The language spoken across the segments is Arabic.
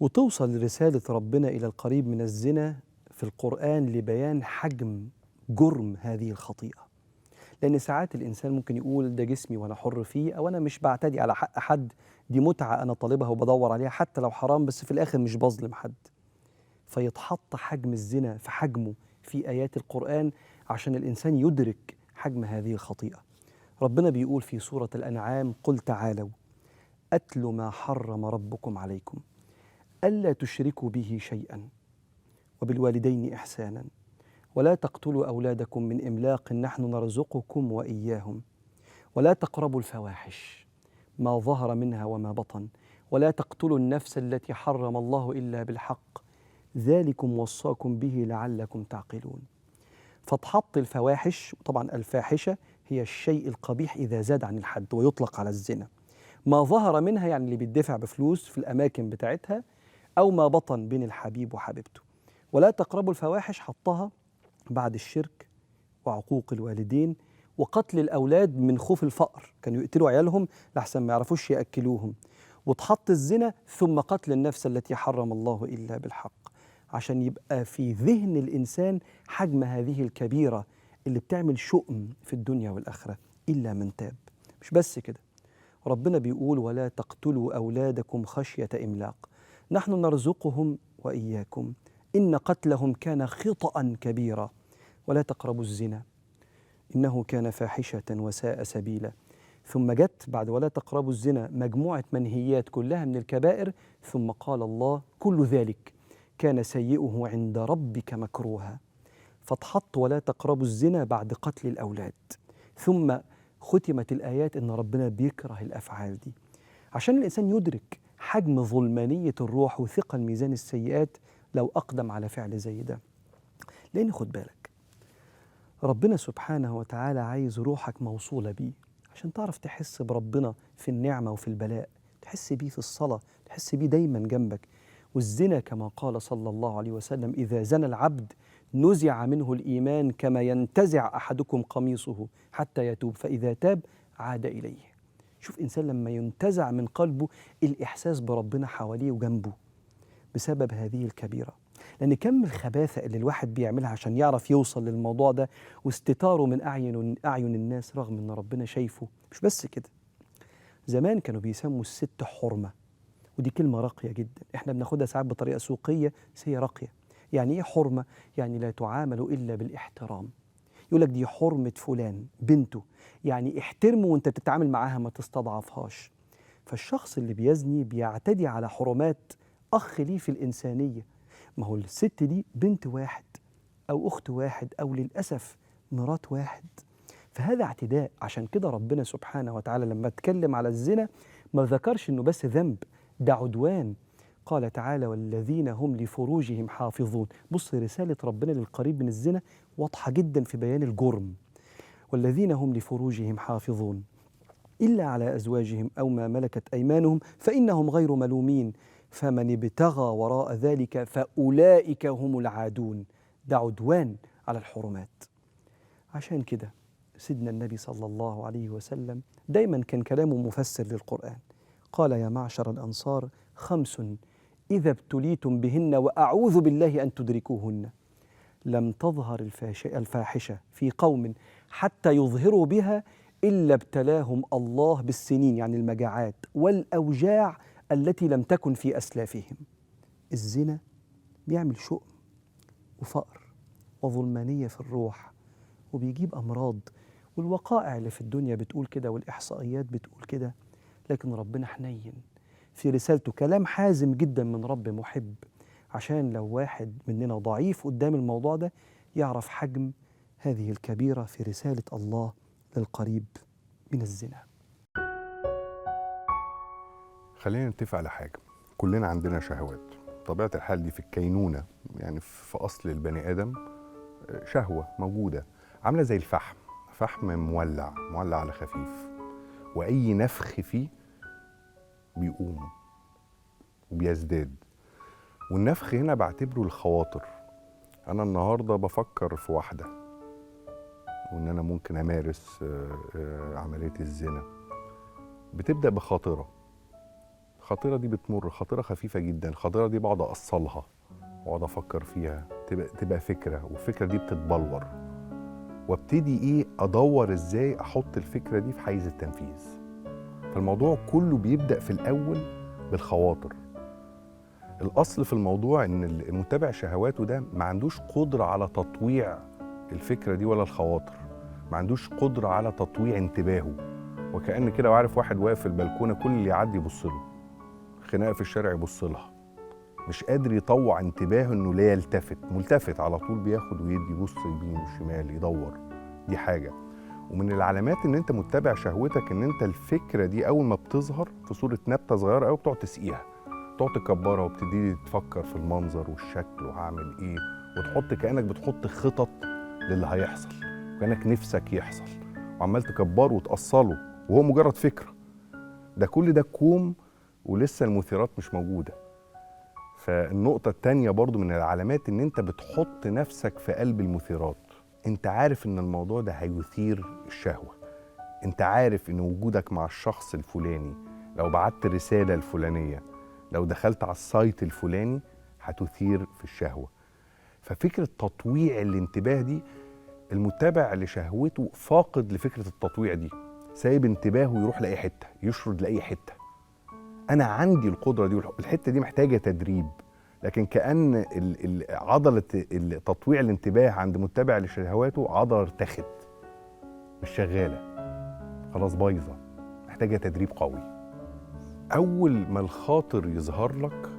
وتوصل رسالة ربنا إلى القريب من الزنا في القرآن لبيان حجم جرم هذه الخطيئة. لأن ساعات الإنسان ممكن يقول ده جسمي وأنا حر فيه، أو أنا مش بعتدي على حق حد، دي متعة أنا طالبها وبدور عليها حتى لو حرام، بس في الآخر مش بظلم حد. فيتحط حجم الزنا في حجمه في آيات القرآن عشان الإنسان يدرك حجم هذه الخطيئة. ربنا بيقول في سورة الأنعام: قل تعالوا أتل ما حرم ربكم عليكم ألا تشركوا به شيئا وبالوالدين إحسانا ولا تقتلوا أولادكم من إملاق نحن نرزقكم وإياهم ولا تقربوا الفواحش ما ظهر منها وما بطن ولا تقتلوا النفس التي حرم الله إلا بالحق ذلكم وصاكم به لعلكم تعقلون. فتحط الفواحش، طبعا الفاحشة هي الشيء القبيح إذا زاد عن الحد ويطلق على الزنا. ما ظهر منها يعني اللي بيدفع بفلوس في الأماكن بتاعتها، أو ما بطن بين الحبيب وحبيبته. ولا تقربوا الفواحش حطها بعد الشرك وعقوق الوالدين وقتل الأولاد من خوف الفقر، كانوا يقتلوا عيالهم لحسن ما يعرفوش يأكلوهم. وتحط الزنا ثم قتل النفس التي حرم الله إلا بالحق، عشان يبقى في ذهن الإنسان حجم هذه الكبيرة اللي بتعمل شؤم في الدنيا والآخرة إلا من تاب. مش بس كده، ربنا بيقول: ولا تقتلوا أولادكم خشية إملاق نحن نرزقهم وإياكم إن قتلهم كان خطأ كبيرا ولا تقربوا الزنا إنه كان فاحشة وساء سبيلا. ثم جت بعد ولا تقربوا الزنا مجموعة منهيات كلها من الكبائر، ثم قال الله: كل ذلك كان سيئه عند ربك مكروها. فتحط ولا تقربوا الزنا بعد قتل الأولاد، ثم ختمت الآيات إن ربنا بيكره الأفعال دي عشان الإنسان يدرك حجم ظلمانية الروح وثقل ميزان السيئات لو أقدم على فعل زي ده. لأن خد بالك، ربنا سبحانه وتعالى عايز روحك موصولة بيه عشان تعرف تحس بربنا في النعمة وفي البلاء، تحس بيه في الصلاة، تحس بيه دايما جنبك. والزنا كما قال صلى الله عليه وسلم: إذا زنى العبد نزع منه الإيمان كما ينتزع أحدكم قميصه حتى يتوب فإذا تاب عاد إليه. شوف إنسان لما ينتزع من قلبه الإحساس بربنا حواليه وجنبه بسبب هذه الكبيرة. لأن كم الخباثة اللي الواحد بيعملها عشان يعرف يوصل للموضوع ده، واستتاره من أعين الناس رغم أن ربنا شايفه. مش بس كده، زمان كانوا بيسموا الست حرمة، ودي كلمة راقية جدا، احنا بناخدها ساعات بطريقة سوقية بس هي راقية. يعني ايه حرمة؟ يعني لا تعامل إلا بالاحترام. يقول لك دي حرمة فلان بنته، يعني احترمه وانت بتتعامل معاها، ما تستضعفهاش. فالشخص اللي بيزني بيعتدي على حرمات أخ ليه في الإنسانية. ما هو الست دي بنت واحد أو أخت واحد أو للأسف مرات واحد، فهذا اعتداء. عشان كده ربنا سبحانه وتعالى لما اتكلم على الزنا ما ذكرش إنه بس ذنب، ده عدوان. قال تعالى: والذين هم لفروجهم حافظون. بص رسالة ربنا للقريب من الزنا واضحة جدا في بيان الجرم: والذين هم لفروجهم حافظون إلا على أزواجهم أو ما ملكت أيمانهم فإنهم غير ملومين فمن ابتغى وراء ذلك فأولئك هم العادون. ده عدوان على الحرمات. عشان كده سيدنا النبي صلى الله عليه وسلم دايما كان كلامه مفسر للقرآن. قال: يا معشر الأنصار 5 إذا ابتليتم بهن وأعوذ بالله أن تدركوهن: لم تظهر الفاحشة في قوم حتى يظهروا بها إلا ابتلاهم الله بالسنين، يعني المجاعات والأوجاع التي لم تكن في أسلافهم. الزنا بيعمل شؤم وفقر وظلمانية في الروح وبيجيب أمراض، والوقائع اللي في الدنيا بتقول كده والإحصائيات بتقول كده. لكن ربنا حنين في رسالته، كلام حازم جدا من رب محب، عشان لو واحد مننا ضعيف قدام الموضوع ده يعرف حجم هذه الكبيرة في رسالة الله للقريب من الزنا. خلينا نتفق على حاجة، كلنا عندنا شهوات. طبيعة الحال دي في الكينونة، يعني في أصل البني آدم شهوة موجودة عاملة زي الفحم، فحم مولع على خفيف، وأي نفخ فيه بيقوم وبيزداد. والنفخ هنا بعتبره الخواطر. أنا النهاردة بفكر في واحدة وإن أنا ممكن أمارس عملية الزنا، بتبدأ بخاطرة. الخطيرة دي بتمر، خطيرة خفيفة جدا، الخطيرة دي بقعد أصلها واقعد افكر فيها، تبقى فكره، والفكره دي بتتبلور، وابتدي ادور ازاي احط الفكره دي في حيز التنفيذ. فالموضوع كله بيبدا في الاول بالخواطر. الاصل في الموضوع ان المتابع شهواته ده ما عندوش قدره على تطويع الفكره دي ولا الخواطر، ما عندوش قدره على تطويع انتباهه. وكأن كده وعارف واحد واقف في البلكونه، كل اللي يعدي يبص له، خناقه في الشارع يبص لها، مش قادر يطوع انتباهه انه لا يلتفت، ملتفت على طول، بياخد ويدي، يبص يمين وشمال، يدور. دي حاجه. ومن العلامات ان انت متبع شهوتك ان انت الفكره دي اول ما بتظهر في صوره نبته صغيره قوي بتقعد تسقيها، تقعد تكبرها، وبتبتدي تفكر في المنظر والشكل وهعمل ايه، وتحط كانك بتحط خطط للي هيحصل، وكانك نفسك يحصل، وعمال تكبره وتأصله وهو مجرد فكره. ده كل ده كوم ولسه المثيرات مش موجوده. فالنقطة التانية برضو من العلامات ان انت بتحط نفسك في قلب المثيرات. انت عارف ان الموضوع ده هيثير الشهوة، انت عارف ان وجودك مع الشخص الفلاني، لو بعت رسالة الفلانية، لو دخلت على السايت الفلاني، هتثير في الشهوة. ففكرة تطويع الانتباه دي، المتابع لشهوته فاقد لفكرة التطويع دي، سايب انتباهه يروح لأي حتة، يشرد لأي حتة. أنا عندي القدرة دي، والحتة دي محتاجة تدريب، لكن كأن عضلة تطويع الانتباه عند متبع لشهواته عضلة ارتخت، مش شغالة، خلاص بايظة، محتاجة تدريب قوي. أول ما الخاطر يظهر لك،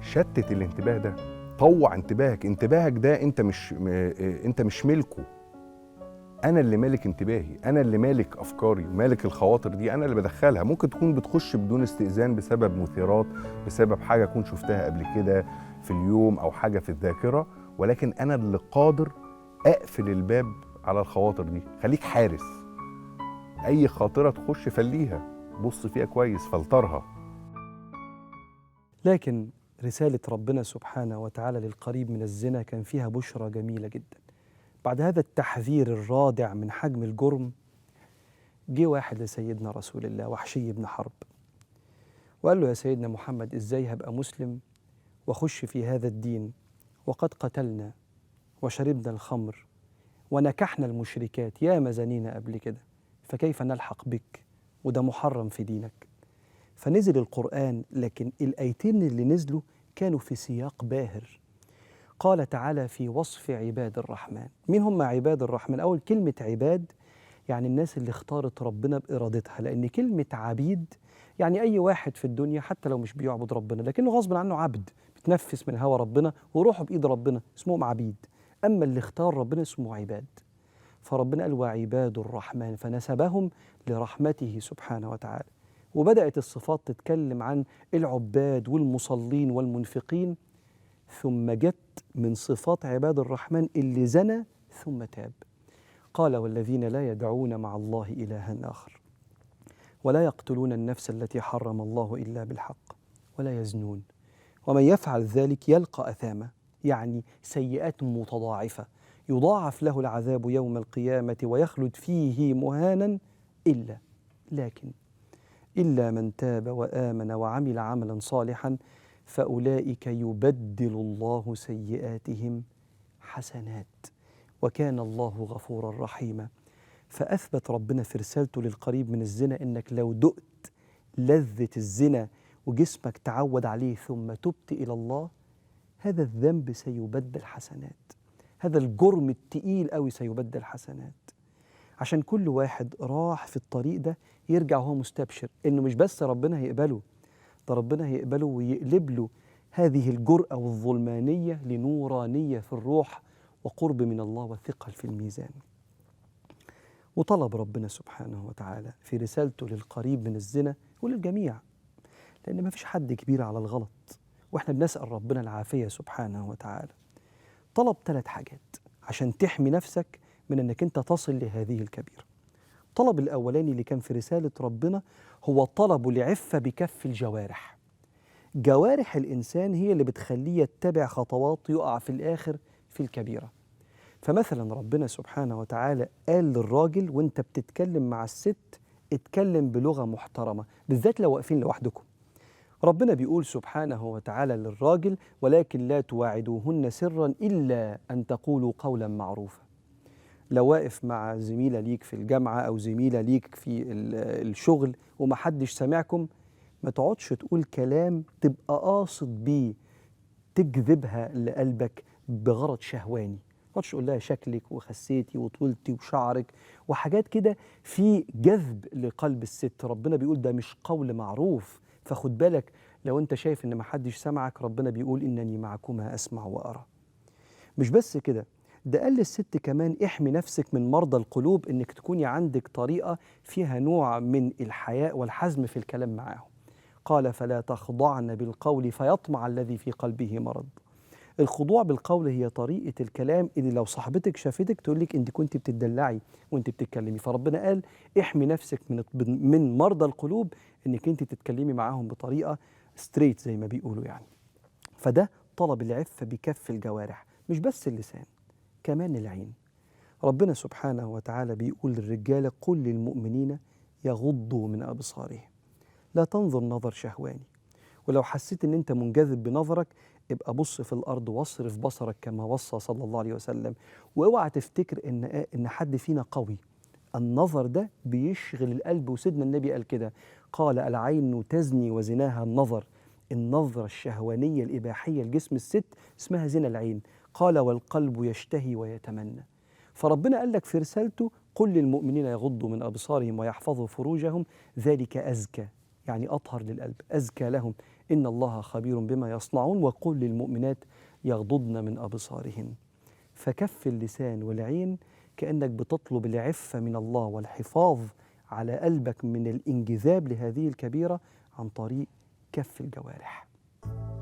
شتت الانتباه ده، طوع انتباهك ده انت مش ملكه. انا اللي مالك انتباهي، انا اللي مالك افكاري، مالك الخواطر دي، انا اللي بدخلها. ممكن تكون بتخش بدون استئذان بسبب مثيرات، بسبب حاجه اكون شفتها قبل كده في اليوم او حاجه في الذاكره، ولكن انا اللي قادر اقفل الباب على الخواطر دي. خليك حارس، اي خاطره تخش فليها، بص فيها كويس، فلترها. لكن رسالة ربنا سبحانه وتعالى للقريب من الزنا كان فيها بشرى جميلة جدا. بعد هذا التحذير الرادع من حجم الجرم، جه واحد لسيدنا رسول الله، وحشي بن حرب، وقال له: يا سيدنا محمد، ازاي هبقى مسلم واخش في هذا الدين وقد قتلنا وشربنا الخمر ونكحنا المشركات يا مزانينا قبل كده، فكيف نلحق بك وده محرم في دينك؟ فنزل القرآن، لكن الآيتين اللي نزلوا كانوا في سياق باهر. قال تعالى في وصف عباد الرحمن. مين هم عباد الرحمن؟ أول كلمة عباد يعني الناس اللي اختارت ربنا بإرادتها، لأن كلمة عبيد يعني أي واحد في الدنيا حتى لو مش بيعبد ربنا لكنه غصب عنه عبد، بتنفس من هوى ربنا وروحه بإيد ربنا، اسمهم عبيد. أما اللي اختار ربنا اسمه عباد. فربنا قال: وعباد الرحمن، فنسبهم لرحمته سبحانه وتعالى. وبدأت الصفات تتكلم عن العباد والمصلين والمنفقين، ثم جت من صفات عباد الرحمن اللي زنى ثم تاب. قال: والذين لا يدعون مع الله إلها آخر ولا يقتلون النفس التي حرم الله إلا بالحق ولا يزنون ومن يفعل ذلك يلقى أثاما، يعني سيئات متضاعفة، يضاعف له العذاب يوم القيامة ويخلد فيه مهانا إلا من تاب وآمن وعمل عملا صالحا فأولئك يبدل الله سيئاتهم حسنات وكان الله غفورا رحيما. فأثبت ربنا في رسالته للقريب من الزنا إنك لو دقت لذة الزنا وجسمك تعود عليه ثم تبت إلى الله، هذا الذنب سيبدل حسنات، هذا الجرم التقيل قوي سيبدل حسنات. عشان كل واحد راح في الطريق ده يرجع وهو مستبشر إنه مش بس ربنا هيقبله، ده ربنا هيقبله ويقلب له هذه الجرأة والظلمانية لنورانية في الروح وقرب من الله وثقل في الميزان. وطلب ربنا سبحانه وتعالى في رسالته للقريب من الزنا وللجميع، لأن ما فيش حد كبير على الغلط، وإحنا بنسأل ربنا العافية سبحانه وتعالى. طلب 3 حاجات عشان تحمي نفسك من أنك أنت تصل لهذه الكبيرة. الطلب الأولاني اللي كان في رسالة ربنا هو طلب العفة بكف الجوارح. جوارح الإنسان هي اللي بتخليه يتبع خطوات يقع في الآخر في الكبيرة. فمثلا ربنا سبحانه وتعالى قال للراجل: وانت بتتكلم مع الست اتكلم بلغة محترمة، بالذات لو واقفين لوحدكم. ربنا بيقول سبحانه وتعالى للراجل: ولكن لا تواعدوهن سرا إلا أن تقولوا قولا معروفا. لو واقف مع زميلة ليك في الجامعة أو زميلة ليك في الشغل ومحدش سامعكم، ما تقعدش تقول كلام تبقى قاصد بيه تجذبها لقلبك بغرض شهواني. ما تقعدش تقول لها شكلك وخسيتي وطولتي وشعرك وحاجات كده في جذب لقلب الست. ربنا بيقول ده مش قول معروف، فخد بالك لو انت شايف ان محدش سمعك، ربنا بيقول انني معكما اسمع وارى. مش بس كده، ده قال للست كمان: احمي نفسك من مرضى القلوب، انك تكوني عندك طريقة فيها نوع من الحياء والحزم في الكلام معاهم. قال: فلا تخضعن بالقول فيطمع الذي في قلبه مرض. الخضوع بالقول هي طريقة الكلام اللي لو صاحبتك شافتك تقول لك انت كنت بتدلعي وانت بتتكلمي. فربنا قال: احمي نفسك من مرضى القلوب، انك انت تتكلمي معاهم بطريقة ستريت زي ما بيقولوا يعني. فده طلب العفة بكف الجوارح، مش بس اللسان، كمان العين. ربنا سبحانه وتعالى بيقول للرجالة: قل للمؤمنين يغضوا من أبصارهم. لا تنظر نظر شهواني، ولو حسيت ان انت منجذب بنظرك ابقى بص في الارض واصرف بصرك كما وصى صلى الله عليه وسلم. واوعى تفتكر ان حد فينا قوي. النظر ده بيشغل القلب، وسيدنا النبي قال كده، قال: العين تزني وزناها النظر. النظرة الشهوانية الإباحية لجسم الست اسمها زنا العين. قال: والقلب يشتهي ويتمنى. فربنا قال لك في رسالته: قل للمؤمنين يغضوا من أبصارهم ويحفظوا فروجهم ذلك أزكى، يعني أطهر للقلب، أزكى لهم، إن الله خبير بما يصنعون. وقل للمؤمنات يغضضن من أبصارهن. فكف اللسان والعين كأنك بتطلب العفة من الله والحفاظ على قلبك من الانجذاب لهذه الكبيرة عن طريق كف الجوارح.